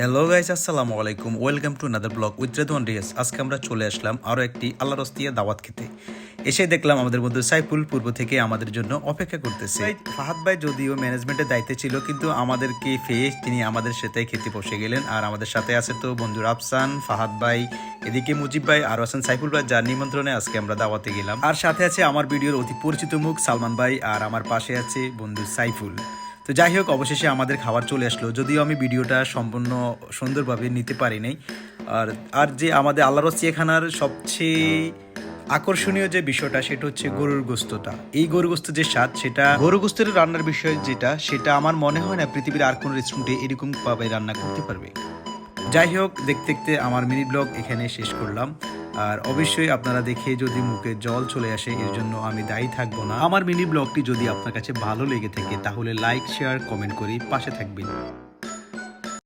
Hello guys, আসসালামু আলাইকুম। Welcome to another blog with Redwan Riaz. আজকে আমরা চলে আসলাম আরও একটি আল্লাহর রস্তিয়া দাওয়াত খেতে। এসে দেখলাম আমাদের বন্ধু সাইফুল পূর্ব থেকে আমাদের জন্য অপেক্ষা করতেছে। ফাহাদ ভাই যদিও ম্যানেজমেন্টের দায়িত্বে ছিল, কিন্তু আমাদেরকে পেয়ে তিনি আমাদের সাথে খেতে বসে গেলেন। আর আমাদের সাথে আছে তো বন্ধু রাফসান, ফাহাদ ভাই, এদিকে মুজিব ভাই, আর আছেন সাইফুল ভাই, যার নিমন্ত্রণে আজকে আমরা দাওয়াতে গেলাম। আর সাথে আছে আমার ভিডিওর অতি পরিচিত মুখ সালমান ভাই, আর আমার পাশে আছে বন্ধু সাইফুল। তো যাই হোক, অবশেষে আমাদের খাবার চলে আসলো, যদিও আমি ভিডিওটা সম্পূর্ণ সুন্দরভাবে নিতে পারি নাই। আর আর যে আমাদের আল্লাহর রস্তিয়াখানার সবচেয়ে আকর্ষণীয় যে বিষয়টা, সেটা হচ্ছে গরুর গোস্তটা। এই গরুর গোস্ত যে স্বাদ, সেটা গরু গোস্তের রান্নার বিষয় যেটা, সেটা আমার মনে হয় না পৃথিবীর আর কোনো রেস্টুরেন্টে এরকম ভাবে রান্না করতে পারবে। যাই হোক, দেখতে দেখতে আমার মিনি ব্লগ এখানে শেষ করলাম। আর অবশ্যই আপনারা দেখে যদি মুখে জল চলে আসে, এর জন্য আমি দায়ী থাকবো না। আমার মিনি ব্লগটি যদি আপনার কাছে ভালো লেগে থাকে, তাহলে লাইক, শেয়ার, কমেন্ট করে পাশে থাকবেন।